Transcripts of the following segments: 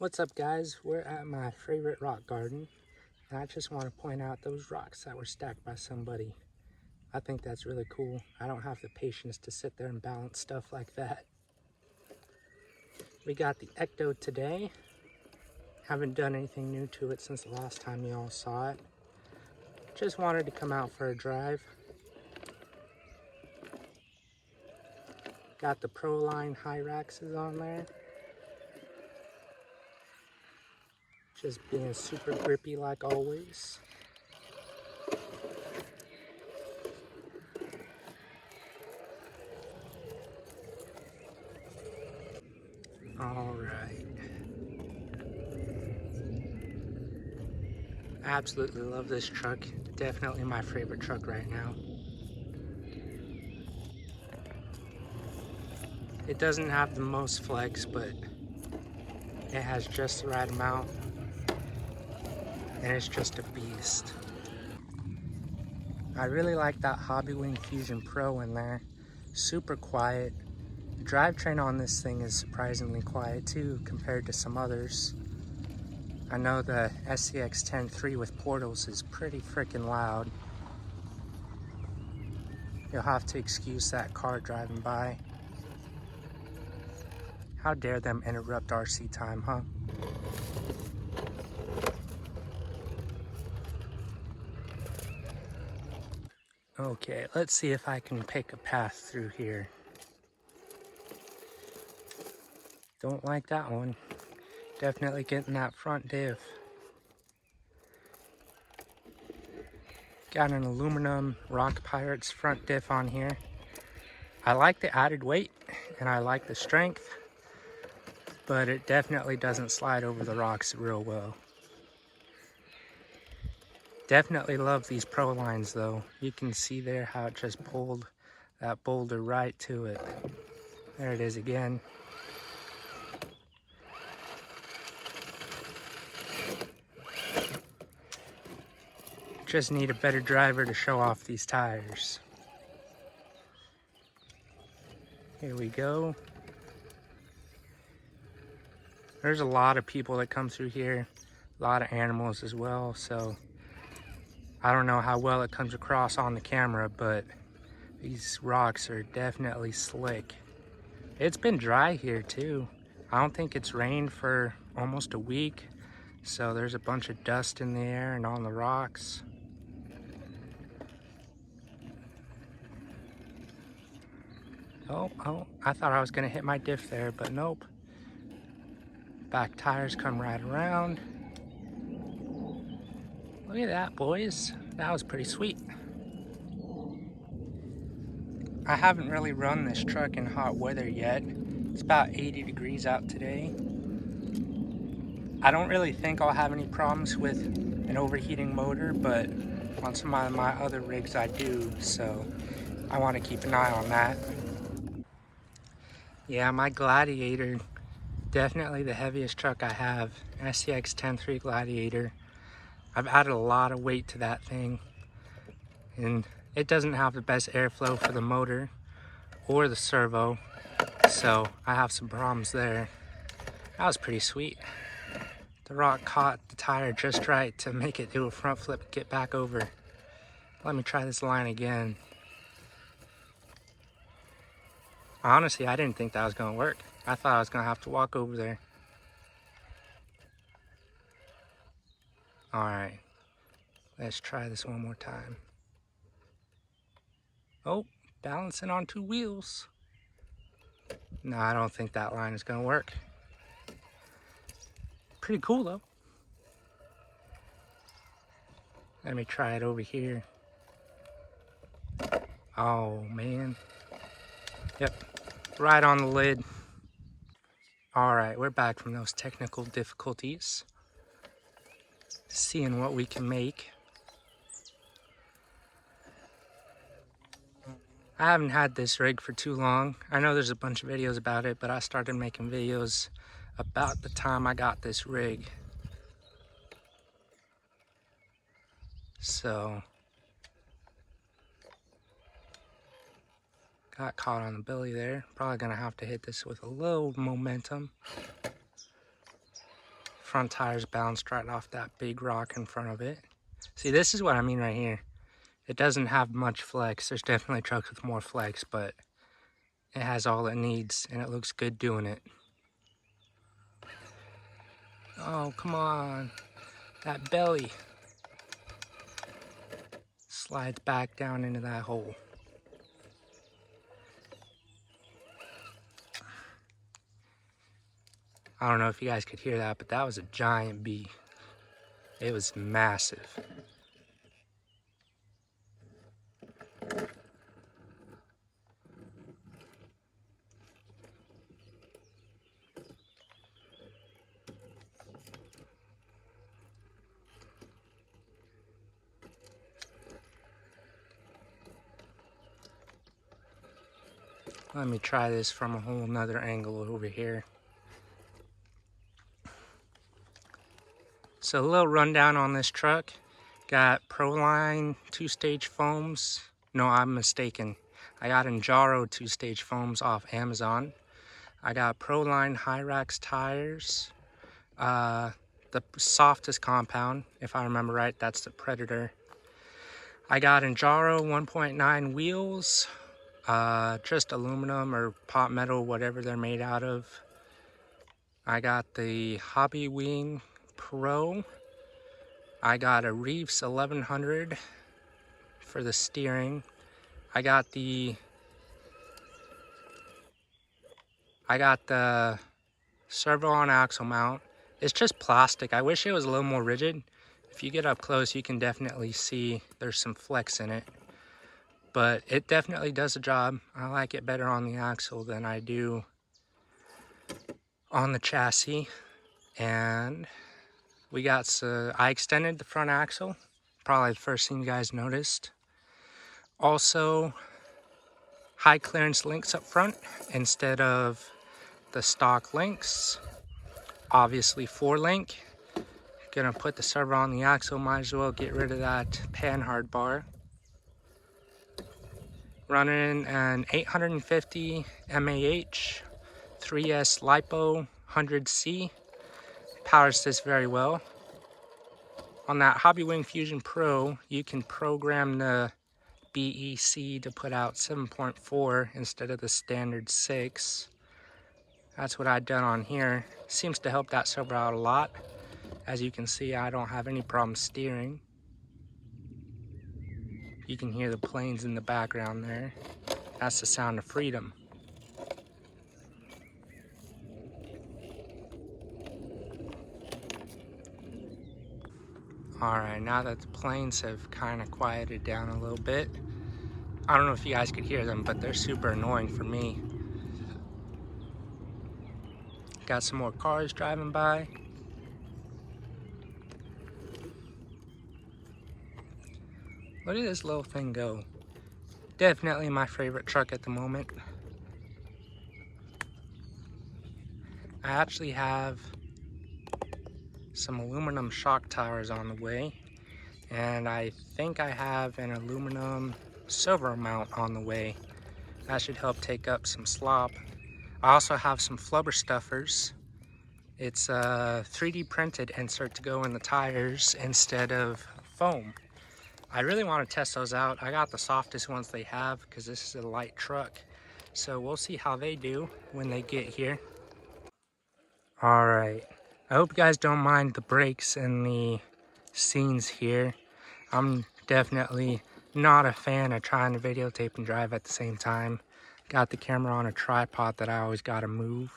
What's up, guys? We're at my favorite rock garden, and I just want to point out those rocks that were stacked by somebody. I think that's really cool. I don't have the patience to sit there and balance stuff like that. We got the Ecto today. Haven't done anything new to it since the last time you all saw it. Just wanted to come out for a drive. Got the Pro Line high racks on there. Just being super grippy like always. All right. Absolutely love this truck. Definitely my favorite truck right now. It doesn't have the most flex, but it has just the right amount, and it's just a beast. I really like that Hobbywing Fusion Pro in there. Super quiet. The drivetrain on this thing is surprisingly quiet too compared to some others. I know the SCX 10.3 with portals is pretty freaking loud. You'll have to excuse that car driving by. How dare them interrupt RC time, huh? Okay, let's see if I can pick a path through here. Don't like that one. Definitely getting that front diff. Got an aluminum Rock Pirates front diff on here. I like the added weight and I like the strength, but it definitely doesn't slide over the rocks real well. Definitely love these Pro Lines though. You can see there how it just pulled that boulder right to it. There it is again. Just need a better driver to show off these tires. Here we go. There's a lot of people that come through here, a lot of animals as well, so I don't know how well it comes across on the camera, but these rocks are definitely slick. It's been dry here too. I don't think it's rained for almost a week, so there's a bunch of dust in the air and on the rocks. Oh, I thought I was gonna hit my diff there, but nope. Back tires come right around. Look at that, boys. That was pretty sweet. I haven't really run this truck in hot weather yet. It's about 80 degrees out today. I don't really think I'll have any problems with an overheating motor, but on some of my other rigs I do, so I want to keep an eye on that. Yeah, my Gladiator, definitely the heaviest truck I have. SCX 10.3 Gladiator. I've added a lot of weight to that thing, and it doesn't have the best airflow for the motor or the servo, so I have some problems there. That was pretty sweet. The rock caught the tire just right to make it do a front flip and get back over. Let me try this line again. Honestly, I didn't think that was gonna work. I thought I was gonna have to walk over there. All right, let's try this one more time. Oh, balancing on two wheels. No, I don't think that line is gonna work. Pretty cool though. Let me try it over here. Oh man. Yep, right on the lid. All right, we're back from those technical difficulties. Seeing what we can make. I haven't had this rig for too long. I know there's a bunch of videos about it, but I started making videos about the time I got this rig. So, got caught on the belly there. Probably gonna have to hit this with a little momentum. Front tires bounced right off that big rock in front of it. See, this is what I mean right here. It doesn't have much flex. There's definitely trucks with more flex, but it has all it needs, and it looks good doing it. Oh, come on. That belly slides back down into that hole. I don't know if you guys could hear that, but that was a giant bee. It was massive. Let me try this from a whole nother angle over here. So a little rundown on this truck. Got Proline 2-stage foams. No, I'm mistaken. I got Enjaro 2-stage foams off Amazon. I got Proline Hyrax tires. The softest compound, if I remember right, that's the Predator. I got Enjaro 1.9 wheels. Just aluminum or pot metal, whatever they're made out of. I got the Hobby Wing Pro. I got a Reefs 1100 for the steering. I got the servo on axle mount. It's just plastic. I wish it was a little more rigid. If you get up close, you can definitely see there's some flex in it. But it definitely does the job. I like it better on the axle than I do on the chassis. And we got, I extended the front axle. Probably the first thing you guys noticed. Also, high clearance links up front instead of the stock links. Obviously 4-link. Gonna put the servo on the axle, might as well get rid of that panhard bar. Running an 850 mAh 3S LiPo 100C. Powers this very well. On that Hobby Wing Fusion Pro, you can program the BEC to put out 7.4 instead of the standard 6. That's what I've done on here. Seems to help that servo out a lot. As you can see, I don't have any problem steering. You can hear the planes in the background there. That's the sound of freedom. Alright, now that the planes have kind of quieted down a little bit, I don't know if you guys could hear them, but they're super annoying for me. Got some more cars driving by. Look at this little thing go. Definitely my favorite truck at the moment. I actually have some aluminum shock towers on the way, and I think I have an aluminum servo mount on the way. That should help take up some slop. I also have some flubber stuffers. It's a 3D printed insert to go in the tires instead of foam. I really want to test those out. I got the softest ones they have because this is a light truck. So we'll see how they do when they get here. All right. I hope you guys don't mind the breaks in the scenes here. I'm definitely not a fan of trying to videotape and drive at the same time. Got the camera on a tripod that I always got to move.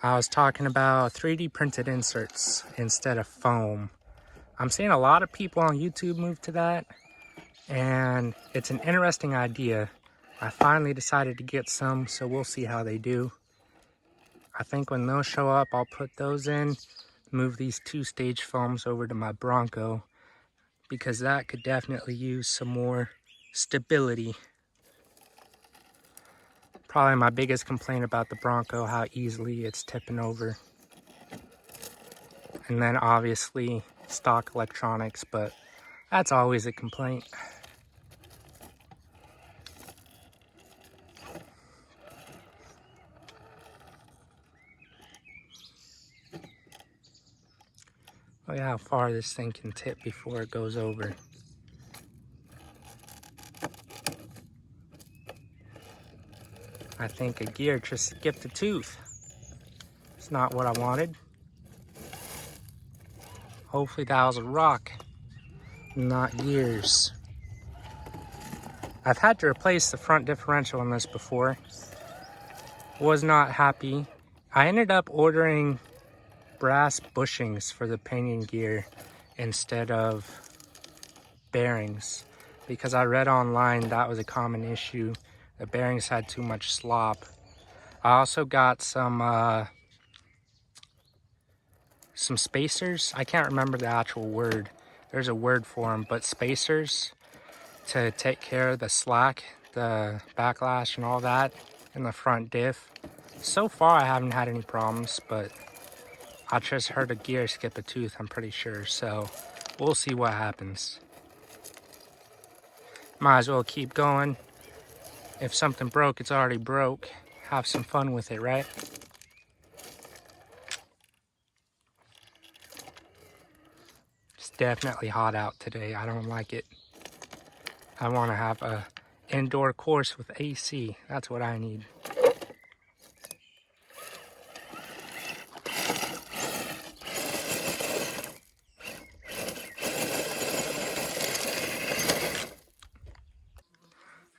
I was talking about 3D printed inserts instead of foam. I'm seeing a lot of people on YouTube move to that, and it's an interesting idea. I finally decided to get some, so we'll see how they do. I think when those show up, I'll put those in, move these 2-stage foams over to my Bronco, because that could definitely use some more stability. Probably my biggest complaint about the Bronco, how easily it's tipping over. And then obviously stock electronics, but that's always a complaint. Look at how far this thing can tip before it goes over. I think a gear just skipped a tooth. It's not what I wanted. Hopefully that was a rock, not gears. I've had to replace the front differential on this before. Was not happy. I ended up ordering brass bushings for the pinion gear instead of bearings because I read online that was a common issue. The bearings had too much slop. I also got some spacers. I can't remember the actual word. There's a word for them, but spacers to take care of the slack, the backlash and all that in the front diff. So far I haven't had any problems, but I just heard a gear skip a tooth, I'm pretty sure, so we'll see what happens. Might as well keep going. If something broke, it's already broke. Have some fun with it, right? It's definitely hot out today. I don't like it. I want to have a indoor course with AC. That's what I need.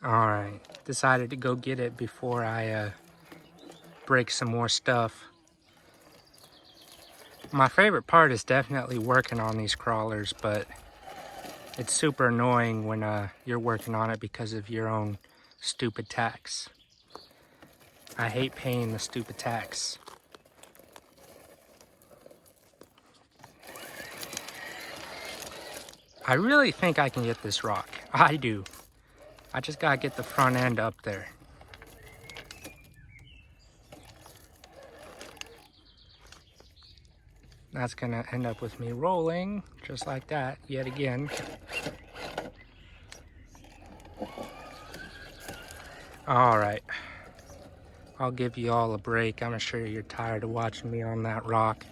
Alright, decided to go get it before I break some more stuff. My favorite part is definitely working on these crawlers, but it's super annoying when you're working on it because of your own stupid tax. I hate paying the stupid tax. I really think I can get this rock. I do. I just gotta get the front end up there. That's gonna end up with me rolling just like that yet again. All right, I'll give you all a break. I'm sure you're tired of watching me on that rock.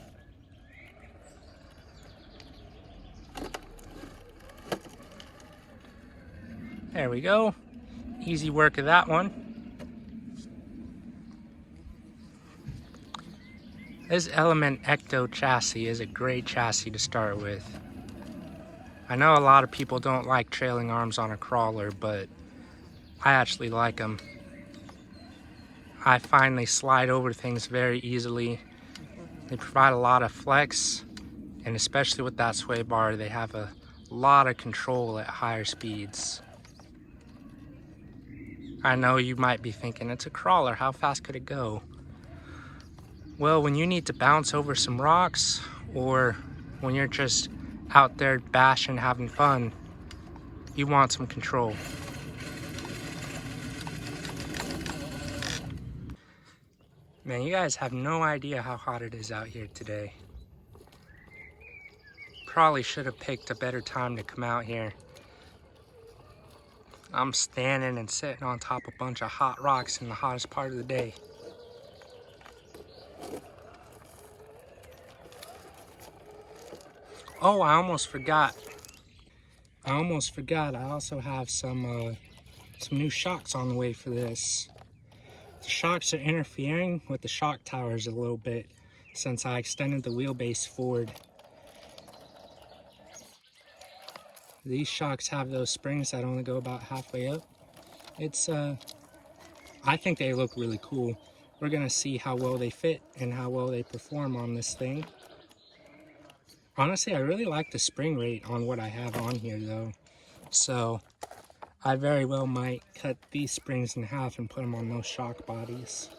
There we go. Easy work of that one. This Element Ecto chassis is a great chassis to start with. I know a lot of people don't like trailing arms on a crawler, but I actually like them. I find they slide over things very easily. They provide a lot of flex, and especially with that sway bar, they have a lot of control at higher speeds. I know you might be thinking, it's a crawler, how fast could it go? Well, when you need to bounce over some rocks, or when you're just out there bashing, having fun, you want some control. Man, you guys have no idea how hot it is out here today. Probably should have picked a better time to come out here. I'm standing and sitting on top of a bunch of hot rocks in the hottest part of the day. Oh, I almost forgot. I also have some new shocks on the way for this. The shocks are interfering with the shock towers a little bit since I extended the wheelbase forward. These shocks have those springs that only go about halfway up. I think they look really cool. We're gonna see how well they fit and how well they perform on this thing. Honestly, I really like the spring rate on what I have on here though. So I very well might cut these springs in half and put them on those shock bodies.